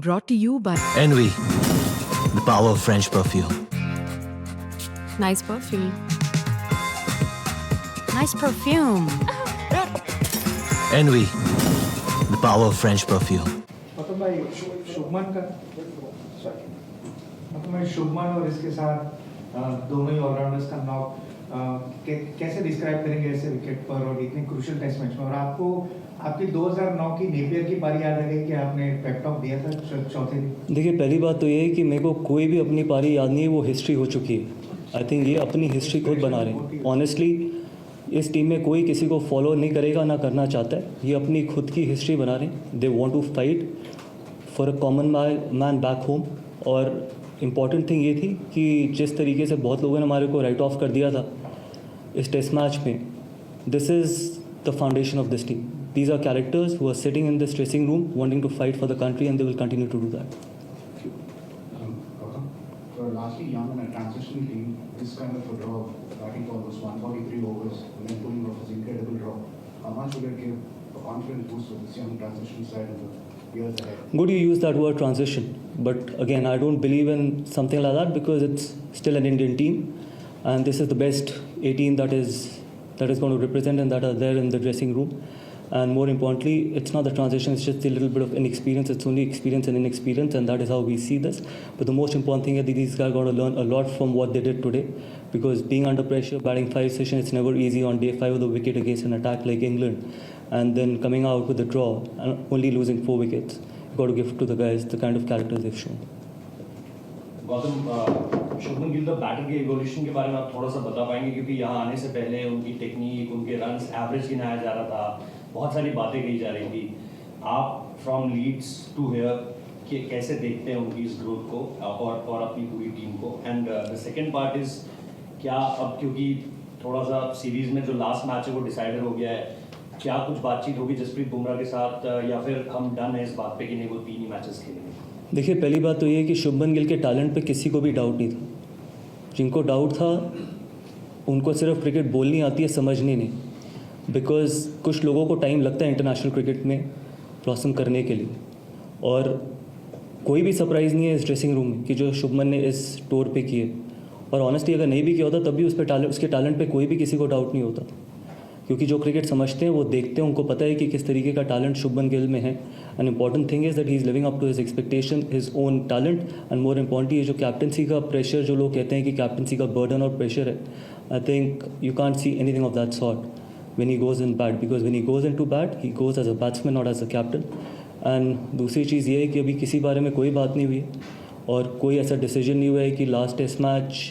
Brought to you by Envy, the power of French perfume. Nice perfume. Nice perfume. Envy, the power of French perfume. मतलब भाई शुभमन का मतलब भाई शुभमन और इसके साथ दोनों ही ऑलराउंडर्स का नॉक कैसे डिस्क्राइब करेंगे ऐसे विकेट पर और इतने क्रूशियल टेस्ट मैच में। और आपको आपकी 2009 की नेपियर की पारी याद आ गई कि आपने पेप टॉक दिया था चौथे दिन। देखिए, पहली बात तो ये है कि मेरे को कोई भी अपनी पारी याद नहीं है, वो हिस्ट्री हो चुकी है। आई थिंक ये अपनी हिस्ट्री खुद बना रहे हैं। ऑनेस्टली इस टीम में कोई किसी को फॉलो नहीं करेगा, ना करना चाहता है। ये अपनी खुद की हिस्ट्री बना रहे हैं। They want to fight for a common man back home. और इम्पॉर्टेंट थिंग ये थी कि जिस तरीके से बहुत लोगों ने हमारे को राइट ऑफ कर दिया था इस टेस्ट मैच में, this is the foundation of this team. These are characters who are sitting in this dressing room wanting to fight for the country, and they will continue to do that. Gautam, lastly, young and a transitional team, this kind of a draw, batting almost 143 overs, and then pulling off this incredible draw. How much will it give a confidence boost for this young transitional side in the years ahead? Good you use that word transition, but again, I don't believe in something like that because it's still an Indian team, and this is the best 18 that is going to represent and that are there in the dressing room. And more importantly, it's not the transition, it's just a little bit of inexperience. It's only experience and inexperience, and that is how we see this. But the most important thing is that these guys are going to learn a lot from what they did today, because being under pressure, batting 5 sessions, it's never easy on day 5 of the wicket against an attack like England, and then coming out with a draw and only losing 4 wickets. You've got to give to the guys the kind of characters they've shown. Gautam, Shubman Gill the batter के evolution के बारे में आप थोड़ा सा बता पाएंगे, क्योंकि यहाँ आने से पहले उनकी टेक्निक, उनके रन्स एवरेज गिनाया जा रहा था, बहुत सारी बातें कही जा रही थी। आप फ्रॉम लीड्स टू हियर कि कैसे देखते हैं उनकी इस ग्रोथ को और अपनी पूरी टीम को। And the second part is, क्या अब क्योंकि थोड़ा सा सीरीज़ में जो लास्ट मैच है वो डिसाइडेड हो गया है, क्या कुछ बातचीत होगी जसप्रीत बुमराह के साथ, या फिर हम डन है इस बात पे कि नहीं वो 3 ही मैचेस खेलेंगे? देखिए, पहली बात तो ये है कि शुभमन गिल के टैलेंट पे किसी को भी डाउट नहीं था। जिनको डाउट था उनको सिर्फ क्रिकेट बोलनी आती है, समझनी नहीं। बिकॉज कुछ लोगों को टाइम लगता है इंटरनेशनल क्रिकेट में ब्लॉसम करने के लिए, और कोई भी सरप्राइज़ नहीं है इस ड्रेसिंग रूम में कि जो शुभमन ने इस टूर पे किए। और ऑनेस्टली अगर नहीं भी किया होता तब भी उसके टैलेंट पे कोई भी किसी को डाउट नहीं होता, क्योंकि जो क्रिकेट समझते हैं वो देखते हैं, उनको पता है कि किस तरीके का टैलेंट शुभमन गिल में है। And important thing is that he is living up to his expectation, his own talent. And more importantly, ये जो कैप्टनसी का प्रेशर, जो लोग कहते हैं कि कैप्टनसी का बर्डन और प्रेशर है, I think you can't see anything of that sort when he goes in bat, because when he goes into bat, he goes as a batsman, not as a captain. And दूसरी चीज़ ये है कि अभी किसी बारे में कोई बात नहीं हुई है और कोई ऐसा डिसीजन नहीं हुआ है कि last test match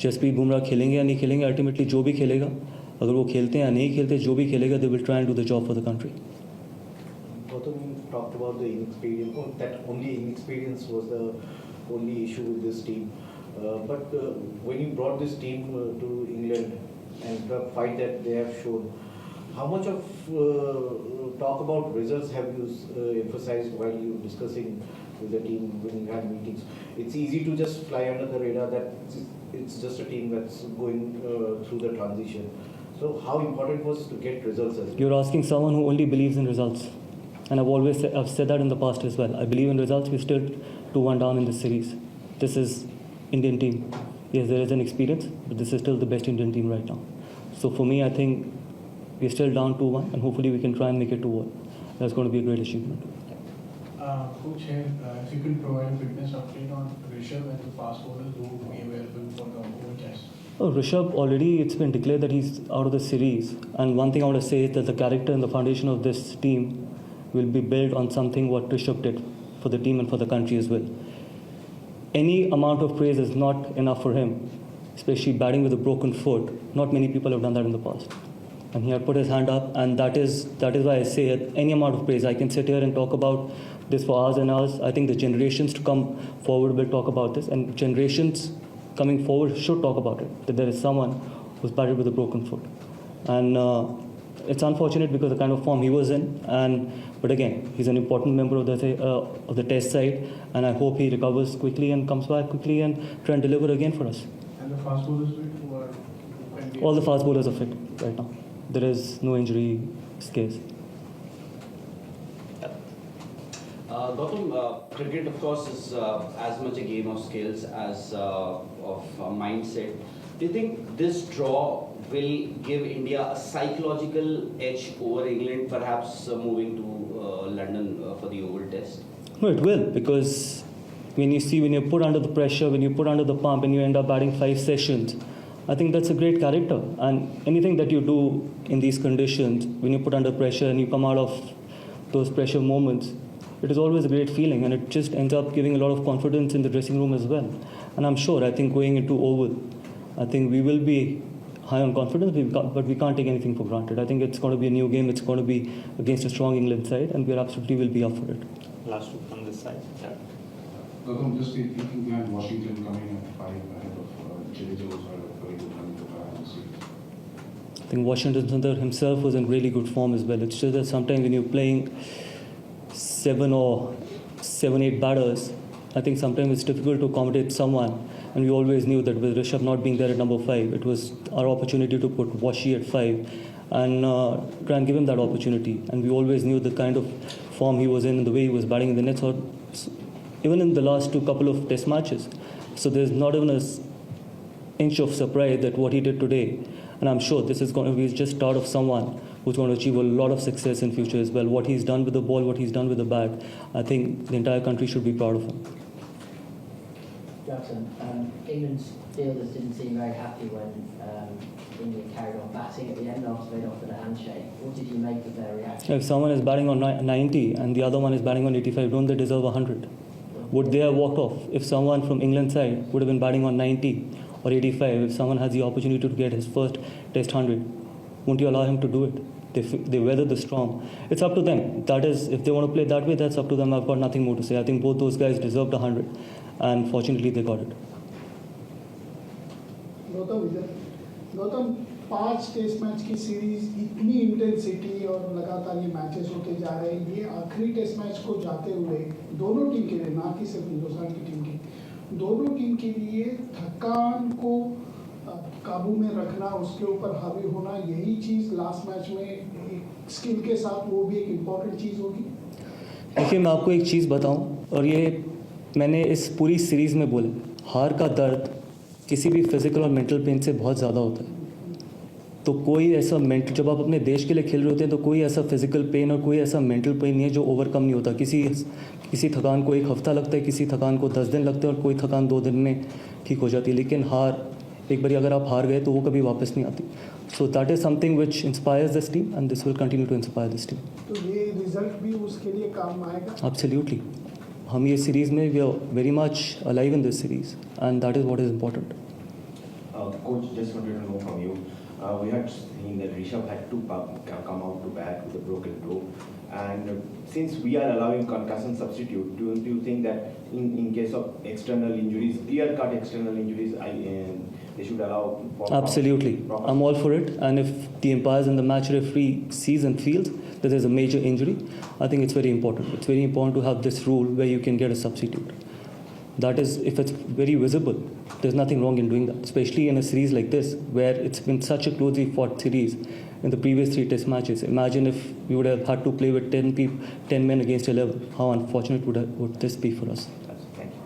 Jasprit Bumrah खेलेंगे या नहीं खेलेंगे। अल्टीमेटली जो भी खेलेगा, अगर वो खेलते हैं या नहीं खेलते, जो भी खेलेगा, they will try and do the job for the country. Gautam, you talked about the inexperience, that only inexperience was the only issue with this team. But when you brought this team to England and the fight that they have shown, how much of talk about results have you emphasized while you discussing with the team when you had meetings? It's easy to just fly under the radar that it's just a team that's going through the transition. So how important was to get results as well? You're asking someone who only believes in results, and I've said that in the past as well. I believe in results. We're still 2-1 down in this series. This is Indian team. Yes, there is an experience, but this is still the best Indian team right now. So for me, I think we're still down 2-1, and hopefully we can try and make it 2-1. That's going to be a great achievement. Coach, if you could provide a fitness update on Rishabh and the fast bowlers who will be available for the over test. Oh, Rishabh, already it's been declared that he's out of the series. And one thing I want to say is that the character and the foundation of this team will be built on something what Rishabh did for the team and for the country as well. Any amount of praise is not enough for him, especially batting with a broken foot. Not many people have done that in the past. And he had put his hand up, and that is why I say that any amount of praise. I can sit here and talk about this for hours and hours. I think the generations to come forward will talk about this, and generations coming forward should talk about it, that there is someone who's batted with a broken foot. And it's unfortunate because the kind of form he was in, but again, he's an important member of the test side, and I hope he recovers quickly and comes back quickly and try and deliver again for us. And the fast bowlers who are All the fast bowlers are fit right now. There is no injury case. Gautam, cricket of course is as much a game of skills as of mindset. Do you think this draw will give India a psychological edge over England, perhaps moving to London for the Oval Test? No, it will, because when you're put under the pressure, when you're put under the pump and you end up batting 5 sessions, I think that's a great character. And anything that you do in these conditions, when you're put under pressure and you come out of those pressure moments, it is always a great feeling, and it just ends up giving a lot of confidence in the dressing room as well. And I'm sure, I think going into Oval, I think we will be high on confidence, but we can't take anything for granted. I think it's going to be a new game. It's going to be against a strong England side, and we absolutely will be up for it. Last one from this side. Yeah. Gautam, just thinking behind Washington coming at 5 ahead of Jadeja was a very good running to this series. I think Washington Sundar himself was in really good form as well. It's just that sometimes when you're playing 7 or 8 batters, I think sometimes it's difficult to accommodate someone. And we always knew that with Rishabh not being there at number 5, it was our opportunity to put Washi at 5 and try and give him that opportunity. And we always knew the kind of form he was in and the way he was batting in the nets, or even in the last couple of test matches. So there's not even an inch of surprise that what he did today. And I'm sure this is going to be just start of someone who's going to achieve a lot of success in future as well. What he's done with the ball, what he's done with the bat, I think the entire country should be proud of him. Jackson, England's fielders didn't seem very happy when England carried on batting at the end after they'd offered a handshake. What did you make of their reaction? If someone is batting on 90 and the other one is batting on 85, don't they deserve 100? Would they have walked off if someone from England's side would have been batting on 90 or 85? If someone has the opportunity to get his first Test 100, won't you allow him to do it? They weather the storm. It's up to them. That is, if they want to play that way, that's up to them. I've got nothing more to say. I think both those guys deserved 100, and fortunately they got it. Gautam 5 test match की series इतनी intensity और लगातार ये matches होते जा रहे हैं, ये आखिरी टेस्ट मैच को जाते हुए दोनों टीम के लिए, ना कि सिर्फ हिंदुस्तान की टीम की, दोनों टीम के लिए थकान को काबू में रखना, उसके ऊपर हावी होना, यही चीज़ लास्ट मैच में स्किल के साथ वो भी एक इम्पॉर्टेंट चीज़ होगी। देखिए, मैं आपको एक चीज़ बताऊं, और ये मैंने इस पूरी सीरीज़ में बोला, हार का दर्द किसी भी फिजिकल और मेंटल पेन से बहुत ज़्यादा होता है। तो कोई ऐसा मेंटल, जब आप अपने देश के लिए खेल रहे होते हैं तो कोई ऐसा फिजिकल पेन और कोई ऐसा मेंटल पेन नहीं है जो ओवरकम नहीं होता। किसी थकान को 1 हफ्ता लगता है, किसी थकान को 10 दिन लगते हैं, और कोई थकान 2 दिन में ठीक हो जाती है। लेकिन हार, एक बार अगर आप हार गए तो वो कभी वापस नहीं आती। So that is something which inspires this team, and this will continue to inspire this team. तो ये रिजल्ट भी उसके लिए काम आएगा। एब्सोल्युटली, हम ये सीरीज़ में we are very much alive in this series, and that is what is important. Coach, just wanted to know from you. We had seen that Rishabh had to come out to bat with a broken toe, and since we are allowing concussion substitute, do you think that in case of external injuries, clear-cut external injuries, they should allow? Absolutely, I'm all for it. And if the umpires and the match referee sees and feels that there's a major injury, I think it's very important. It's very important to have this rule where you can get a substitute. That is, if it's very visible, there's nothing wrong in doing that, especially in a series like this, where it's been such a closely fought series in the previous 3 test matches. Imagine if we would have had to play with 10 men against 11. How unfortunate would this be for us? Thank you.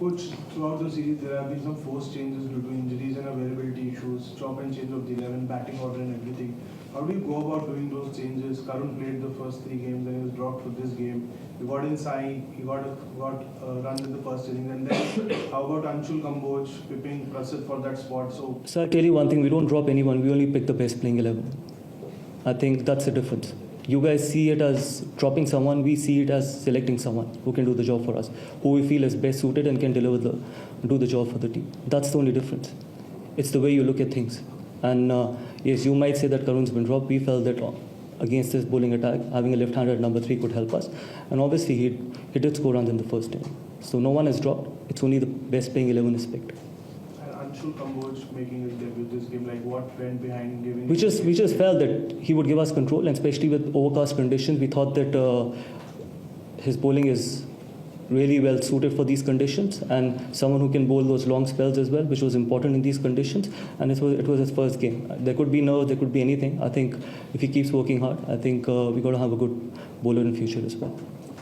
Coach, throughout the series, there have been some forced changes due to injuries and availability issues, chop and change of the 11, batting order and everything. How do you go about doing those changes? Karun played the first 3 games and he was dropped for this game. You got inside, he got a run in the first inning, and then how about Anshul Kamboj pipping Prasid for that spot? So I'll tell you one thing, we don't drop anyone, we only pick the best playing 11. I think that's the difference. You guys see it as dropping someone, we see it as selecting someone who can do the job for us, who we feel is best suited and can do the job for the team. That's the only difference. It's the way you look at things. And yes, you might say that Karun's been dropped. We felt that against this bowling attack, having a left-hander at number 3 could help us. And obviously, he did score runs in the first inning. So no one is dropped. It's only the best playing 11 is picked. And Anshul Kamboj making his debut this game, like what went behind giving? We just felt that he would give us control, and especially with overcast conditions, we thought that his bowling is really well suited for these conditions, and someone who can bowl those long spells as well, which was important in these conditions. And it was his first game. There could be nerves, there could be anything. I think if he keeps working hard, I think we got to have a good bowler in future as well.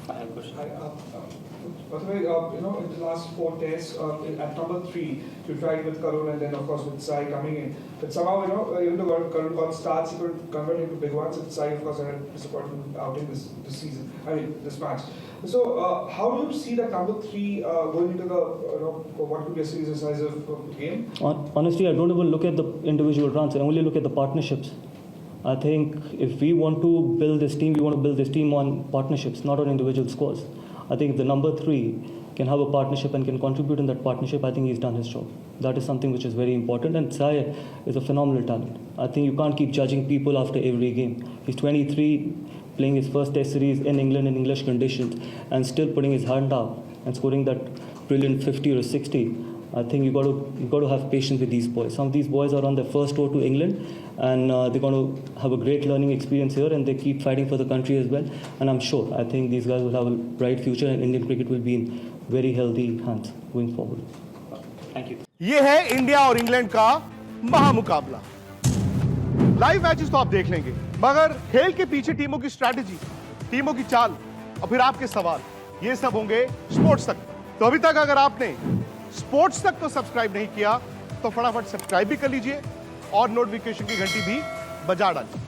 Final question. By the way, in the last 4 tests, at number 3, you tried with Karun and then of course with Sai coming in. But somehow, even though Karun got starts, he could convert into big ones. And Sai, of course, had a disappointment outing this season. This match. So, how do you see that number 3 going into the what could be a series decisive game? Honestly, I don't even look at the individual runs. I only look at the partnerships. I think if we want to build this team, we want to build this team on partnerships, not on individual scores. I think if the number 3 can have a partnership and can contribute in that partnership, I think he's done his job. That is something which is very important. And Sai is a phenomenal talent. I think you can't keep judging people after every game. He's 23, playing his first test series in England in English conditions, and still putting his hand out and scoring that brilliant 50 or 60. I think you got to have patience with these boys. Some of these boys are on their first tour to England, and they're going to have a great learning experience here, and they keep fighting for the country as well. And I'm sure, I think these guys will have a bright future, and Indian cricket will be in very healthy hands going forward. Thank you. ये है India और England का महामुकाबला। Live matches तो आप देख लेंगे, मगर खेल के पीछे टीमों की स्ट्रैटेजी, टीमों की चाल और फिर आपके सवाल, ये सब होंगे स्पोर्ट्स तक। तो अभी तक अगर आपने स्पोर्ट्स तक को सब्सक्राइब नहीं किया तो फटाफट सब्सक्राइब भी कर लीजिए और नोटिफिकेशन की घंटी भी बजा डालिए।